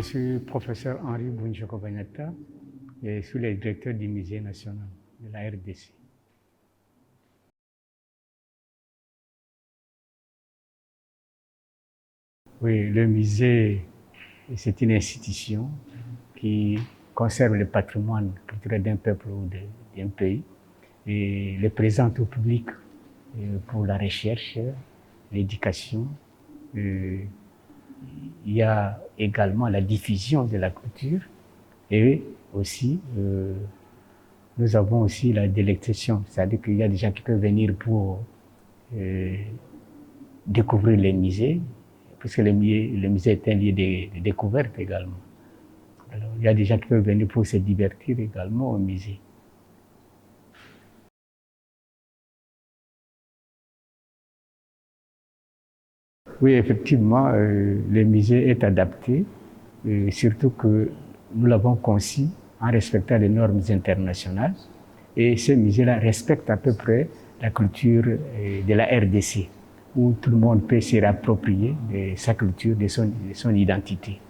suis professeur Henri Bounjoko-Bagnata et je suis le directeur du musée national de la RDC. Oui, le musée, c'est une institution qui conserve le patrimoine culturel d'un peuple ou d'un pays et le présente au public pour la recherche, l'éducation. Il y a également la diffusion de la culture et aussi nous avons aussi la délectation, c'est-à-dire qu'il y a des gens qui peuvent venir pour découvrir les musées, puisque le musée est un lieu de découverte également. Alors, il y a des gens qui peuvent venir pour se divertir également au musée. Oui, effectivement, le musée est adapté, surtout que nous l'avons conçu en respectant les normes internationales. Et ce musée-là respecte à peu près la culture de la RDC, où tout le monde peut se réapproprier de sa culture, de son identité.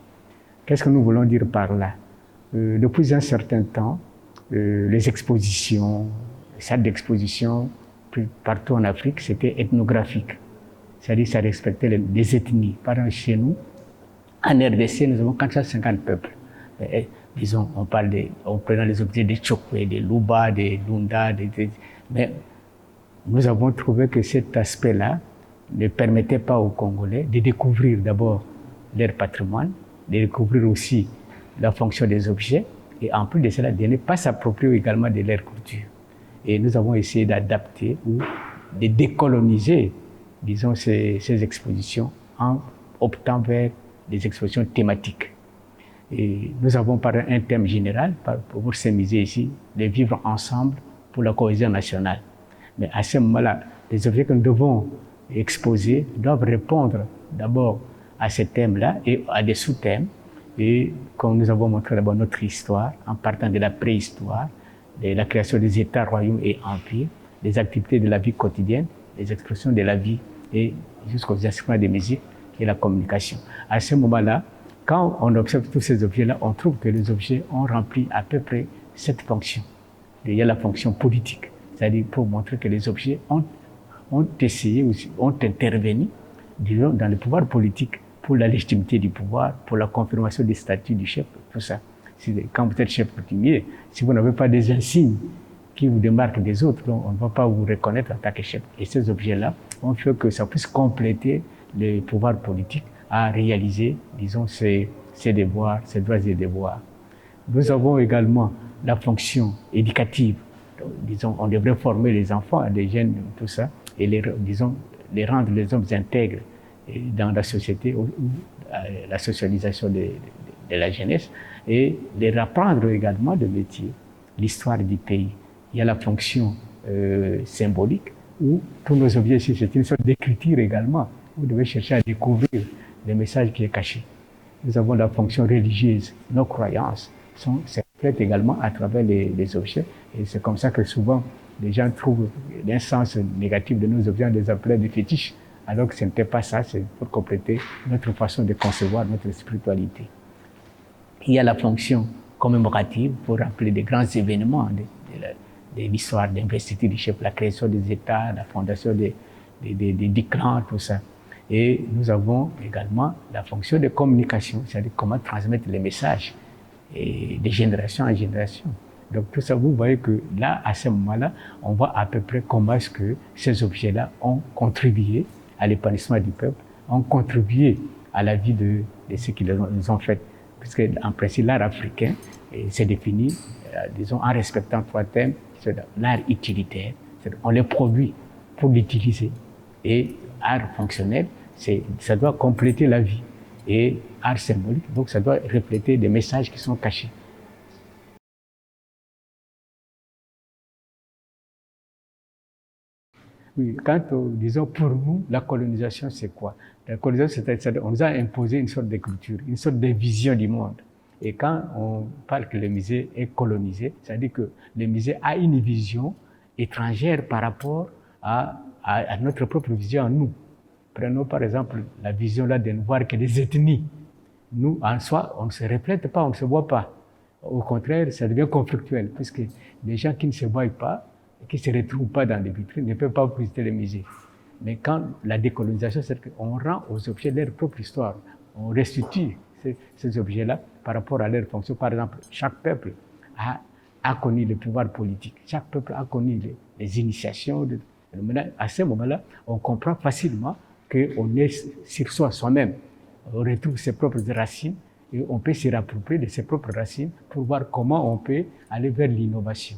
Qu'est-ce que nous voulons dire par là? Depuis un certain temps, les expositions, les salles d'exposition partout en Afrique, c'était ethnographique. C'est-à-dire que ça respectait les ethnies. Par exemple, chez nous, en RDC, nous avons 450 peuples. Disons, on prenant les objets des Tchokwe, des Luba, des Lunda, mais nous avons trouvé que cet aspect-là ne permettait pas aux Congolais de découvrir d'abord leur patrimoine, de découvrir aussi la fonction des objets, et en plus de cela, de ne pas s'approprier également de leur culture. Et nous avons essayé d'adapter ou de décoloniser, disons, ces expositions en optant vers des expositions thématiques. Et nous avons par un thème général, pour ces musées ici, de vivre ensemble pour la cohésion nationale. Mais à ce moment-là, les objets que nous devons exposer doivent répondre d'abord à ce thème-là et à des sous-thèmes. Et comme nous avons montré d'abord notre histoire, en partant de la préhistoire, de la création des États, royaumes et empires, des activités de la vie quotidienne, les expressions de la vie et jusqu'aux instruments de musique et la communication. À ce moment-là, quand on observe tous ces objets-là, on trouve que les objets ont rempli à peu près cette fonction. Il y a la fonction politique, c'est-à-dire pour montrer que les objets ont essayé, aussi, ont intervenu disons, dans le pouvoir politique pour la légitimité du pouvoir, pour la confirmation des statuts du chef, tout ça. Quand vous êtes chef coutumier, si vous n'avez pas des insignes qui vous démarquent des autres, on ne va pas vous reconnaître en tant que chef. Et ces objets-là ont fait que ça puisse compléter le pouvoir politique à réaliser, disons, ses devoirs, ses droits et devoirs. Nous avons également la fonction éducative. Disons, on devrait former les enfants, les jeunes, tout ça, et les rendre les hommes intègres dans la société, ou la socialisation de la jeunesse, et les apprendre également de métier, l'histoire du pays. Il y a la fonction symbolique, où tous nos objets ici, c'est une sorte d'écriture également. Vous devez chercher à découvrir le message qui est caché. Nous avons la fonction religieuse. Nos croyances se reflètent également à travers les objets. Et c'est comme ça que souvent, les gens trouvent un sens négatif de nos objets, on les appelait des fétiches. Alors que ce n'était pas ça, c'est pour compléter notre façon de concevoir notre spiritualité. Il y a la fonction commémorative pour rappeler des grands événements de l'histoire d'investiture du chef, la création des États, la fondation des clans, tout ça. Et nous avons également la fonction de communication, c'est-à-dire comment transmettre les messages de génération en génération. Donc tout ça, vous voyez que là, à ce moment-là, on voit à peu près comment est-ce que ces objets-là ont contribué à l'épanouissement du peuple, ont contribué à la vie de ceux qui les ont fait. Puisque en principe, l'art africain s'est défini, disons, en respectant trois thèmes, c'est l'art utilitaire, on les produit pour l'utiliser, et art fonctionnel, ça doit compléter la vie. Et art symbolique, donc ça doit refléter des messages qui sont cachés. Oui, disons, pour nous, la colonisation, c'est quoi? La colonisation, c'est-à-dire on nous a imposé une sorte de culture, une sorte de vision du monde. Et quand on parle que le musée est colonisé, c'est-à-dire que le musée a une vision étrangère par rapport à notre propre vision à nous. Prenons par exemple la vision là de ne voir que des ethnies. nous, en soi, on ne se reflète pas, on ne se voit pas. Au contraire, ça devient conflictuel, puisque les gens qui ne se voient pas, qui ne se retrouvent pas dans les vitrines, ne peuvent pas visiter les musées. Mais quand la décolonisation, c'est qu'on rend aux objets leur propre histoire, on restitue ces objets-là par rapport à leur fonction. Par exemple, chaque peuple a connu le pouvoir politique, chaque peuple a connu les initiations. Maintenant, à ce moment-là, on comprend facilement qu'on est sur soi-même. On retrouve ses propres racines et on peut se rapproprier de ses propres racines pour voir comment on peut aller vers l'innovation.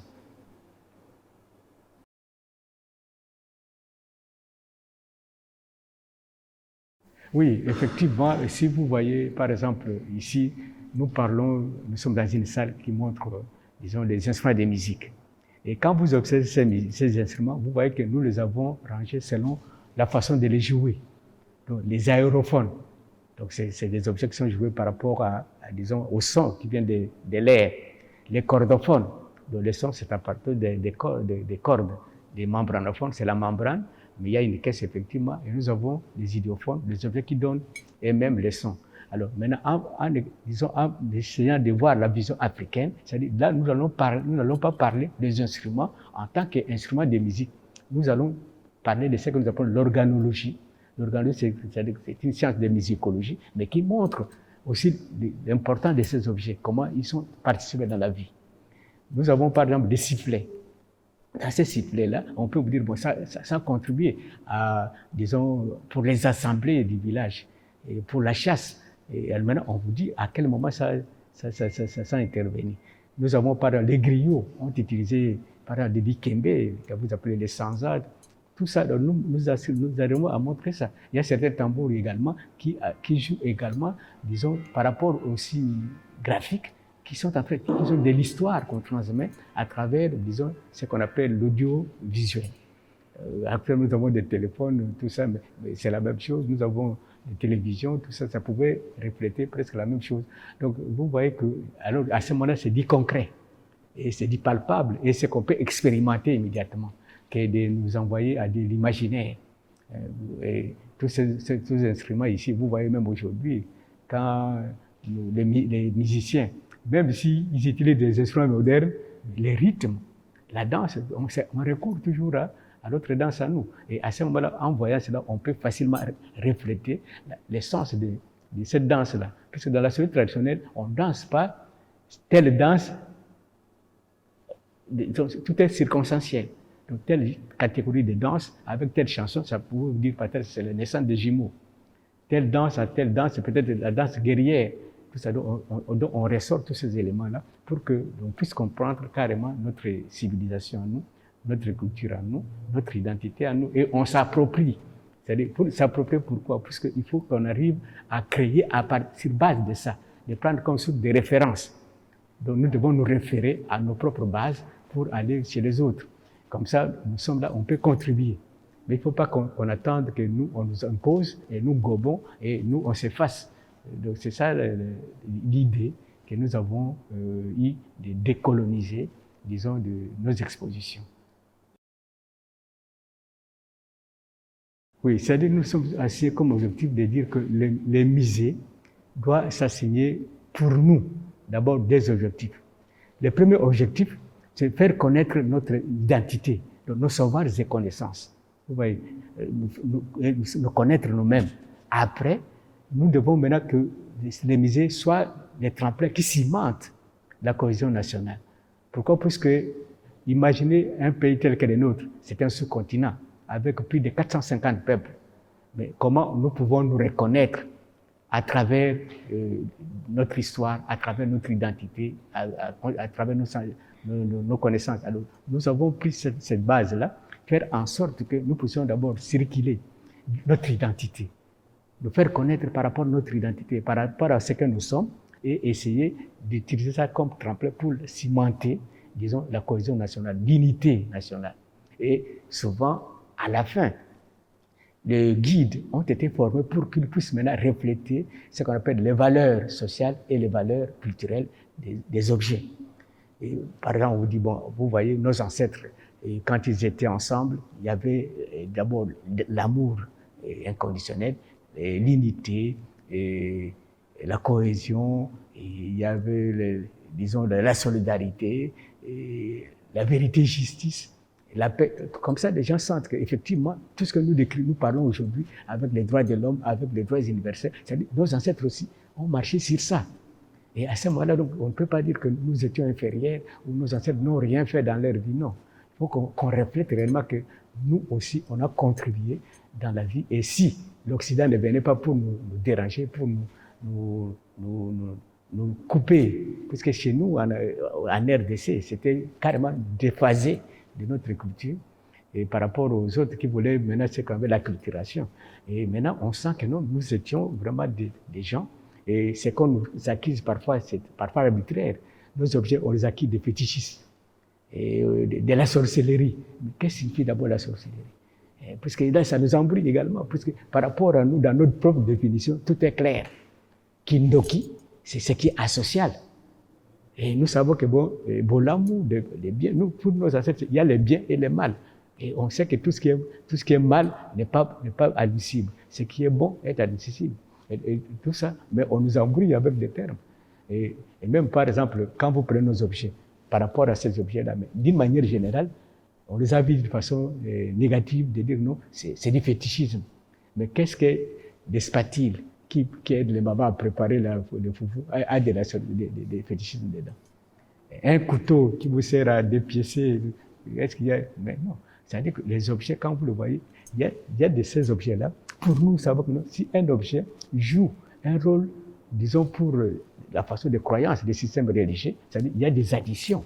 Oui, effectivement, si vous voyez, par exemple, ici, nous sommes dans une salle qui montre, disons, les instruments de musique. Et quand vous observez ces instruments, vous voyez que nous les avons rangés selon la façon de les jouer. Donc, les aérophones, donc c'est des objets qui sont joués par rapport disons, au son qui vient de l'air. Les cordophones, donc le son, c'est à partir des cordes. Les membranophones, c'est la membrane, mais il y a une caisse effectivement, et nous avons les idiophones, les objets qui donnent eux-mêmes les sons. Alors maintenant, en essayant de voir la vision africaine, c'est-à-dire là, nous n'allons pas parler des instruments en tant qu'instruments de musique. Nous allons parler de ce que nous appelons l'organologie. L'organologie, c'est une science de musicologie, mais qui montre aussi l'importance de ces objets, comment ils sont participés dans la vie. Nous avons par exemple des sifflets. Dans ces sifflets-là, on peut vous dire, bon, ça a contribué à, disons, pour les assemblées du village, et pour la chasse. Et maintenant, on vous dit à quel moment ça a intervenu. Nous avons, par exemple, les griots ont utilisé, par exemple, des bikembe, que vous appelez les sanzades. Tout ça, nous arrivons à montrer ça. Il y a certains tambours également qui jouent également, disons, par rapport aussi graphique, qui sont en fait de l'histoire qu'on transmet à travers, disons, ce qu'on appelle l'audiovisuel. Après, nous avons des téléphones, tout ça, mais c'est la même chose. Nous avons des télévisions, tout ça, ça pouvait refléter presque la même chose. Donc, vous voyez que, alors, à ce moment-là, c'est dit concret, et c'est dit palpable, et c'est qu'on peut expérimenter immédiatement, que de nous envoyer à de l'imaginaire. Et tous ces instruments ici, vous voyez même aujourd'hui, quand les musiciens, même s'ils utilisent des instruments modernes, les rythmes, la danse, on recourt toujours à notre danse à nous. Et à ce moment-là, en voyant cela, on peut facilement refléter l'essence de cette danse-là. Parce que dans la société traditionnelle, on ne danse pas telle danse, tout est circonstanciel. Donc, telle catégorie de danse, avec telle chanson, ça peut vous dire peut-être que c'est la naissance des jumeaux. Telle danse, c'est peut-être la danse guerrière. Tout ça, on ressort tous ces éléments-là pour que l'on puisse comprendre carrément notre civilisation à nous, notre culture à nous, notre identité à nous, et on s'approprie. C'est-à-dire, pour s'approprier, pourquoi? Parce qu'il faut qu'on arrive à créer sur base de ça, de prendre comme source des références. Donc nous devons nous référer à nos propres bases pour aller chez les autres. Comme ça, nous sommes là, on peut contribuer. Mais il ne faut pas qu'on attende que nous, on nous impose, et nous gobons, et nous, on s'efface. Donc c'est ça l'idée que nous avons eu de décoloniser, disons, de nos expositions. Oui, c'est-à-dire nous sommes assis comme objectif de dire que les musées doivent s'assigner pour nous d'abord des objectifs. Le premier objectif, c'est faire connaître notre identité, donc nos savoirs et connaissances. Vous voyez, nous connaître nous-mêmes. Après, nous devons maintenant que les musées soient les tremplins qui cimentent la cohésion nationale. Pourquoi? Puisque, imaginez un pays tel que le nôtre, c'est un sous-continent, avec plus de 450 peuples. Mais comment nous pouvons nous reconnaître à travers notre histoire, à travers notre identité, à travers nos connaissances? Alors, nous avons pris cette base-là, faire en sorte que nous puissions d'abord circuler notre identité, nous faire connaître par rapport à notre identité, par rapport à ce que nous sommes, et essayer d'utiliser ça comme tremplin pour cimenter, disons, la cohésion nationale, l'unité nationale. Et souvent, à la fin, les guides ont été formés pour qu'ils puissent maintenant refléter ce qu'on appelle les valeurs sociales et les valeurs culturelles des objets. Et par exemple, on vous dit, bon, vous voyez, nos ancêtres, et quand ils étaient ensemble, il y avait d'abord l'amour inconditionnel, l'unité, la cohésion, il y avait, disons, la solidarité, et la vérité, justice, la paix. Comme ça, les gens sentent qu'effectivement, tout ce que nous parlons aujourd'hui avec les droits de l'homme, avec les droits universels, c'est-à-dire nos ancêtres aussi ont marché sur ça. Et à ce moment-là, donc, on ne peut pas dire que nous étions inférieurs ou nos ancêtres n'ont rien fait dans leur vie, non. Il faut qu'on reflète réellement que nous aussi, on a contribué dans la vie. Et si l'Occident ne venait pas pour nous déranger, pour nous couper, puisque chez nous, en RDC, c'était carrément déphasé de notre culture, et par rapport aux autres qui voulaient maintenant ce qu'on appelle l'acculturation. Et maintenant, on sent que non, nous étions vraiment des gens, et ce qu'on nous accuse parfois, c'est parfois arbitraire. Nos objets, on les acquis des fétichistes, et de la sorcellerie. Mais qu'est-ce que signifie d'abord la sorcellerie? Parce que là, ça nous embrouille également, parce que par rapport à nous, dans notre propre définition, tout est clair. Kindoki, c'est ce qui est asocial. Et nous savons que bon l'amour, les biens, nous, pour nos ancêtres, il y a les biens et les mal. Et on sait que tout ce qui est mal n'est pas admissible. Ce qui est bon est admissible. Et tout ça, mais on nous embrouille avec des termes. Et même, par exemple, quand vous prenez nos objets, par rapport à ces objets-là, d'une manière générale, on les a vus de façon négative, de dire non, c'est du fétichisme. Mais qu'est-ce que des spatules qui aident les mamans à préparer le foufou, a des fétichismes dedans? Un couteau qui vous sert à dépiécer, est-ce qu'il y a... Mais non. C'est-à-dire que les objets, quand vous le voyez, il y a de ces objets-là. Pour nous, nous savons que si un objet joue un rôle, disons, pour la façon de croyance des systèmes religieux, c'est-à-dire qu'il y a des additions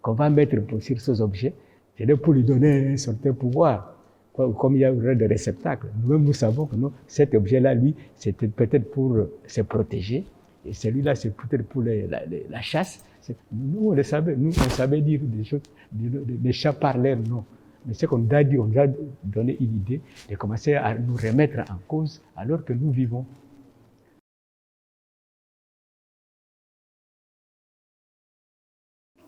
qu'on va mettre sur ces objets, c'est-à-dire pour lui donner un certain pouvoir. Comme il y a des réceptacles. Nous-mêmes, nous savons que non, cet objet-là, lui, c'était peut-être pour se protéger, et celui-là, c'est peut-être pour la chasse. Nous, on savait dire des choses, des chats parlèrent, non. Mais ce qu'on a dit, on a donné une idée de commencer à nous remettre en cause alors que nous vivons.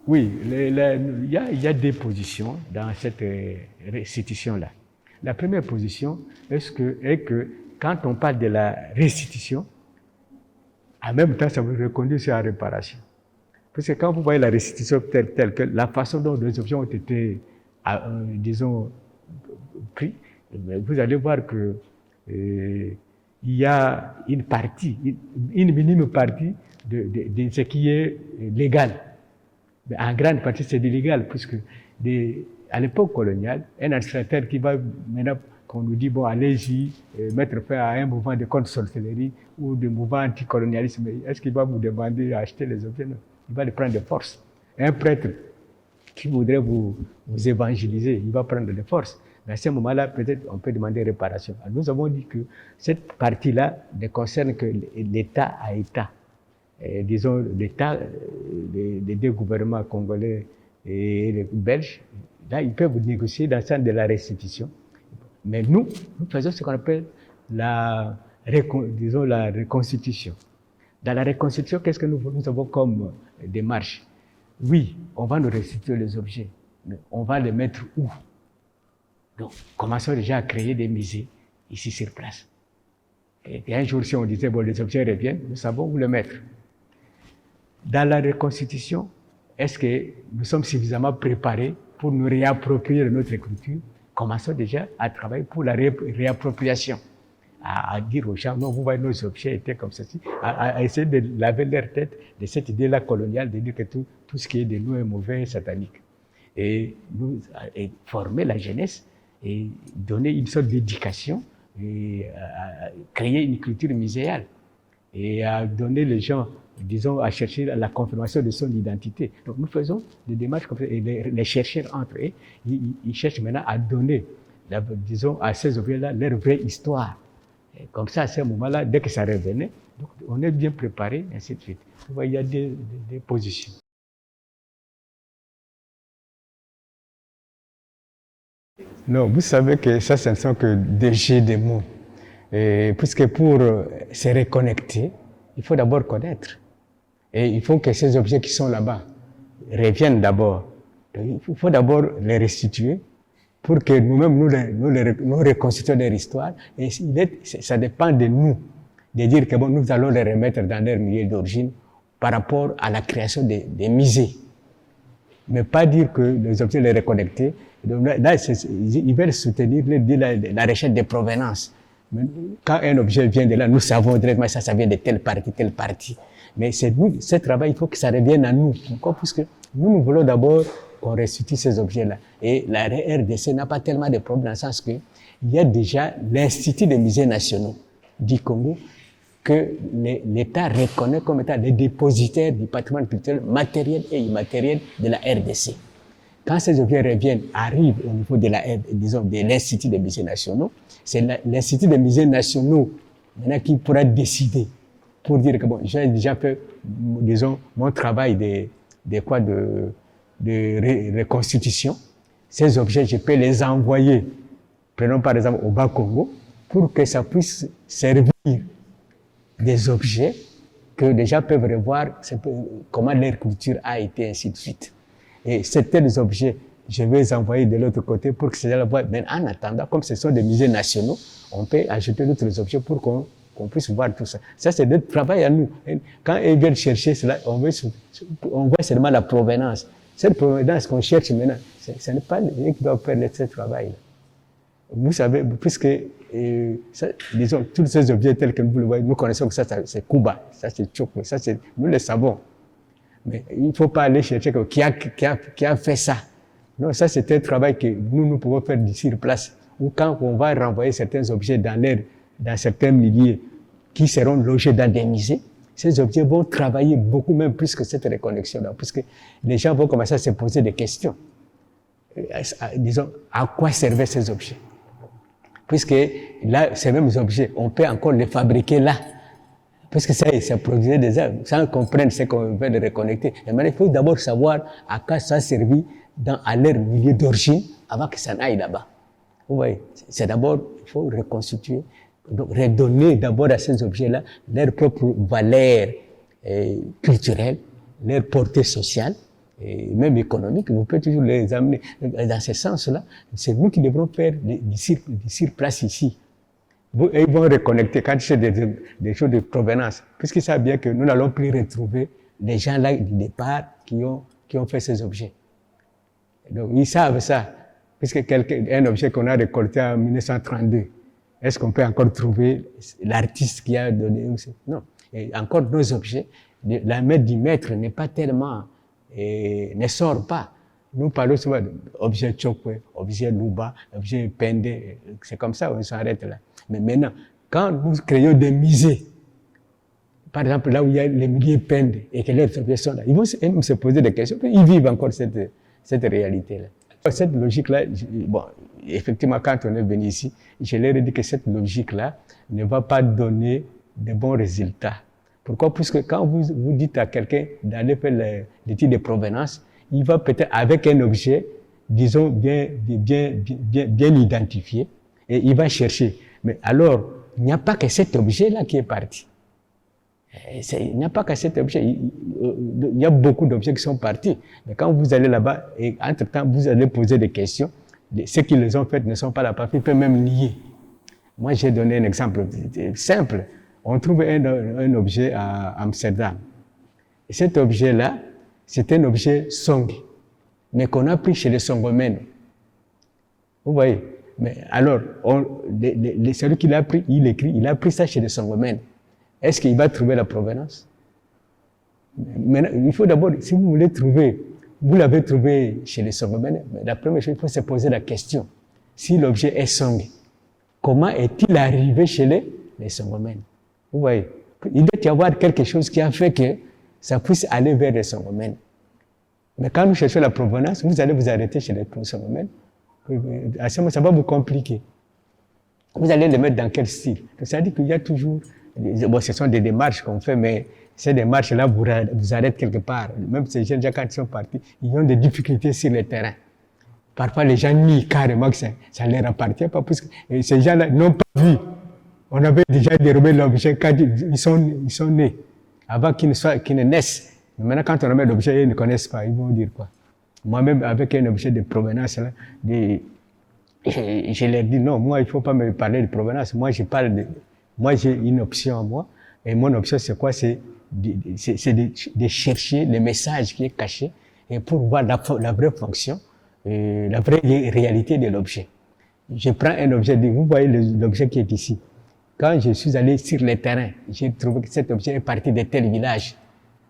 Oui, il y a des positions dans cette restitution-là. La première position est que quand on parle de la restitution, en même temps, ça veut reconduire sur la réparation. Parce que quand vous voyez la restitution telle que la façon dont les objets ont été, disons, pris, vous allez voir que il y a une partie, une minime partie de ce qui est légal. Mais en grande partie, c'est illégal, puisque à l'époque coloniale, un administrateur qui va maintenant, qu'on nous dit, bon, allez-y, mettre fin à un mouvement de contre-sorcellerie ou de mouvement anticolonialisme, est-ce qu'il va vous demander d'acheter les objets? Non, il va les prendre de force. Un prêtre qui voudrait vous évangéliser, il va prendre de force. Mais à ce moment-là, peut-être on peut demander réparation. Alors, nous avons dit que cette partie-là ne concerne que l'État à État. Disons, l'État, les deux gouvernements congolais et belges, là, ils peuvent négocier dans le sens de la restitution. Mais nous faisons ce qu'on appelle la reconstitution. Dans la reconstitution, qu'est-ce que nous avons comme démarche? Oui, on va nous restituer les objets, mais on va les mettre où? Donc, commençons déjà à créer des musées ici sur place. Et un jour, si on disait, bon, les objets reviennent, nous savons où les mettre. Dans la reconstitution, est-ce que nous sommes suffisamment préparés pour nous réapproprier de notre culture? Commençons déjà à travailler pour la réappropriation. À dire aux gens, non, vous voyez, nos objets étaient comme ceci, à essayer de laver leur tête de cette idée-là coloniale, de dire que tout ce qui est de nous est mauvais et satanique. Et former la jeunesse et donner une sorte d'éducation et créer une culture muséale et à donner les gens, disons, à chercher la confirmation de son identité. Donc nous faisons des démarches comme ça, et les chercheurs entre eux, ils cherchent maintenant à donner, disons, à ces objets-là leur vraie histoire. Et comme ça, à ce moment-là, dès que ça revenait, donc on est bien préparé, ainsi de suite. Vous voyez, il y a des positions. Non, vous savez que ça, ce ne sont que des jets de mots. Puisque pour se reconnecter, il faut d'abord connaître. Et il faut que ces objets qui sont là-bas reviennent d'abord. Il faut d'abord les restituer pour que nous-mêmes, nous reconstituions leur histoire. Et ça dépend de nous. de dire que bon, nous allons les remettre dans leur milieu d'origine par rapport à la création des musées. Mais pas dire que les objets les reconnecter. Là, ils veulent soutenir la recherche de provenance. Quand un objet vient de là, nous savons directement que ça vient de telle partie. Mais c'est nous, ce travail, il faut que ça revienne à nous. Pourquoi? Parce que nous voulons d'abord qu'on restitue ces objets-là. Et la RDC n'a pas tellement de problèmes dans le sens que il y a déjà l'Institut des musées nationaux du Congo que l'État reconnaît comme étant les dépositaires du patrimoine culturel matériel et immatériel de la RDC. Quand ces objets arrivent au niveau de l'Institut des musées nationaux, c'est l'Institut des musées nationaux maintenant qui pourra décider pour dire que bon, j'ai déjà fait, disons, mon travail de reconstitution. Ces objets, je peux les envoyer, prenons par exemple au Bas-Congo, pour que ça puisse servir des objets que les gens peuvent revoir comment leur culture a été, ainsi de suite. Et ces tels objets, je vais les envoyer de l'autre côté pour que ces gens la voient. Mais en attendant, comme ce sont des musées nationaux, on peut ajouter d'autres objets pour qu'on puisse voir tout ça. Ça, c'est notre travail à nous. Quand ils viennent chercher cela, on voit seulement la provenance. Cette provenance qu'on cherche maintenant, ce n'est pas eux qui doivent faire ce travail-là. Vous savez, puisque, disons, tous ces objets tels que vous le voyez, nous connaissons que ça c'est Kuba, ça c'est Tchoko, nous le savons. Mais il ne faut pas aller chercher qui a fait ça. Non, ça c'est un travail que nous pouvons faire d'ici sur place. Ou quand on va renvoyer certains objets dans certains milieux qui seront logés dans des musées, ces objets vont travailler beaucoup même plus que cette reconnexion-là, puisque les gens vont commencer à se poser des questions. Disons, à quoi servaient ces objets? Puisque là, ces mêmes objets, on peut encore les fabriquer là. Puisque ça produisait déjà, sans comprendre ce qu'on veut les reconnecter. Et maintenant, il faut d'abord savoir à quoi ça a servi à leur milieu d'origine avant que ça n'aille là-bas. Vous voyez, c'est d'abord, il faut reconstituer, donc redonner d'abord à ces objets-là leur propre valeur culturelle, leur portée sociale, et même économique. Vous pouvez toujours les amener dans ce sens-là. C'est nous qui devrons faire sur place ici. Ils vont reconnecter quand c'est des choses de provenance, puisqu'ils savent bien que nous n'allons plus retrouver les gens là du départ qui ont fait ces objets. Donc ils savent ça, puisque un objet qu'on a récolté en 1932, est-ce qu'on peut encore trouver l'artiste qui a donné? Non. Et encore nos objets, la main du maître n'est pas tellement, ne sort pas. Nous parlons souvent d'objets Chokwe, objets Luba, objets Pende, c'est comme ça, on s'arrête là. Mais maintenant, quand nous créons des musées, par exemple là où il y a les milliers Pende et que leurs objets sont là, ils vont se poser des questions, ils vivent encore cette réalité-là. Cette logique-là, bon, effectivement, quand on est venu ici, je leur ai dit que cette logique-là ne va pas donner de bons résultats. Pourquoi? Puisque quand vous dites à quelqu'un d'aller faire l'étude de provenance, il va peut-être avec un objet, disons, bien identifié, et il va chercher. Mais alors, il n'y a pas que cet objet-là qui est parti. Il n'y a pas que cet objet. Il y a beaucoup d'objets qui sont partis. Mais quand vous allez là-bas, et entre-temps, vous allez poser des questions, ceux qui les ont faites ne sont pas là, parce qu'ils peuvent même nier. Moi, j'ai donné un exemple simple. On trouve un objet à Amsterdam. Et cet objet-là, c'est un objet Song, mais qu'on a pris chez les Songomènes. Vous voyez? Mais alors, celui qui l'a pris, il a pris ça chez les Songomènes. Est-ce qu'il va trouver la provenance? Maintenant, il faut d'abord, si vous voulez trouver, vous l'avez trouvé chez les Songomènes, la première chose, il faut se poser la question. Si l'objet est Song, comment est-il arrivé chez les Songomènes? Vous voyez? Il doit y avoir quelque chose qui a fait que ça puisse aller vers les Songomènes. Mais quand nous cherchons la provenance, vous allez vous arrêter chez les Songomènes. À ce moment, ça va vous compliquer. Vous allez les mettre dans quel style? Ça veut dire qu'il y a toujours, bon, ce sont des démarches qu'on fait, mais ces démarches-là vous arrêtent quelque part. Même ces jeunes, quand ils sont partis, ils ont des difficultés sur le terrain. Parfois, les gens nient carrément que ça ne leur appartient pas, parce que ces gens-là n'ont pas vu. On avait déjà dérobé l'objet quand ils sont nés, avant qu'ils ne naissent. Mais maintenant, quand on remet l'objet, ils ne connaissent pas. Ils vont dire quoi? Moi-même, avec un objet de provenance, là, je leur dis non, moi, il ne faut pas me parler de provenance. Moi, je parle Moi, j'ai une option à moi. Et mon option, c'est quoi? C'est de chercher le message qui est caché et pour voir la vraie fonction, la vraie réalité de l'objet. Je prends un objet, vous voyez l'objet qui est ici. Quand je suis allé sur le terrain, j'ai trouvé que cet objet est parti de tel village.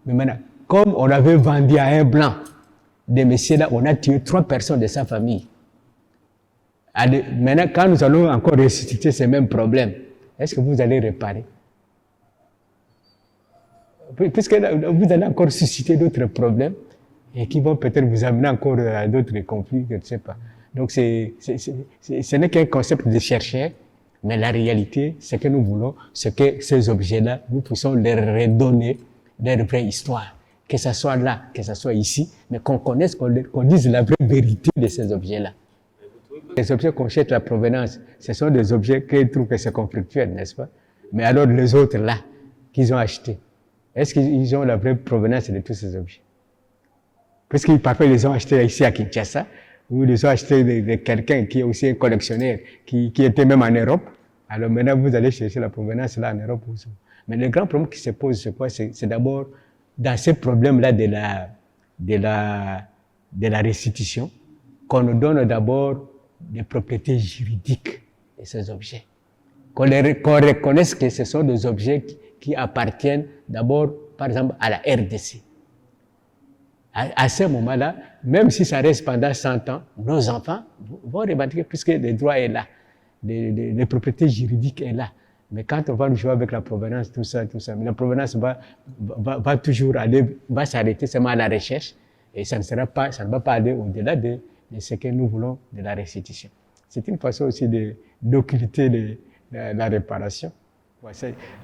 Mais maintenant, comme on avait vendu à un blanc, des messieurs là, on a tué 3 personnes de sa famille. Allez, maintenant, quand nous allons encore ressusciter ces mêmes problèmes, est-ce que vous allez réparer? Puisque vous allez encore susciter d'autres problèmes et qui vont peut-être vous amener encore à d'autres conflits, je ne sais pas. Donc, ce n'est qu'un concept de chercheur, mais la réalité, ce que nous voulons, c'est que ces objets-là, nous puissions leur redonner leur vraie histoire. Que ça soit là, que ça soit ici, mais qu'on connaisse, qu'on dise la vraie vérité de ces objets-là. Les objets qu'on cherche la provenance, ce sont des objets qu'ils trouvent que c'est conflictuel, n'est-ce pas? Mais alors les autres là, qu'ils ont achetés, est-ce qu'ils ont la vraie provenance de tous ces objets? Parce que parfois ils les ont achetés ici à Kinshasa, ou ils les ont achetés de quelqu'un qui est aussi un collectionneur, qui était même en Europe. Alors maintenant vous allez chercher la provenance là en Europe aussi. Mais le grand problème qui se pose, c'est quoi? C'est d'abord dans ces problèmes-là de la restitution, qu'on nous donne d'abord des propriétés juridiques de ces objets. Qu'on reconnaisse que ce sont des objets qui appartiennent d'abord, par exemple, à la RDC. À ce moment-là, même si ça reste pendant 100 ans, nos enfants vont revendiquer puisque le droit est là, les propriétés juridiques est là. Mais quand on va jouer avec la provenance, tout ça, mais la provenance va toujours aller, va s'arrêter seulement à la recherche et ça ne va pas aller au-delà de ce que nous voulons de la restitution. C'est une façon aussi d'occulter la réparation.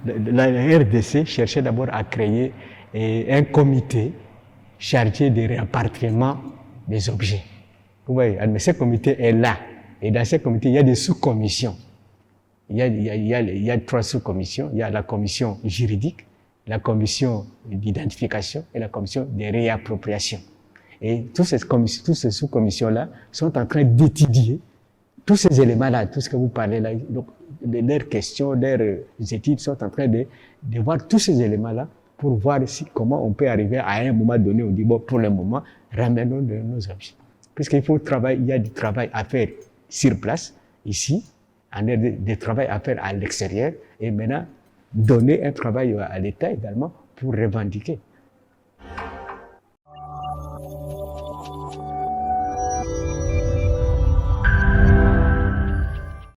La RDC cherchait d'abord à créer un comité chargé de réappartement des objets. Vous voyez, mais ce comité est là. Et dans ce comité, il y a des sous-commissions. Il y a 3 sous-commissions. Il y a la commission juridique, la commission d'identification et la commission de réappropriation. Et tous ces sous-commissions-là sont en train d'étudier tous ces éléments-là, tout ce que vous parlez là. Donc, leurs questions, leurs études sont en train de voir tous ces éléments-là pour voir comment on peut arriver à un moment donné, on dit, bon, pour le moment, ramenons nos objets. Puisqu'il faut il y a du travail à faire sur place, ici, en a du travail à faire à l'extérieur, et maintenant, donner un travail à l'État également pour revendiquer.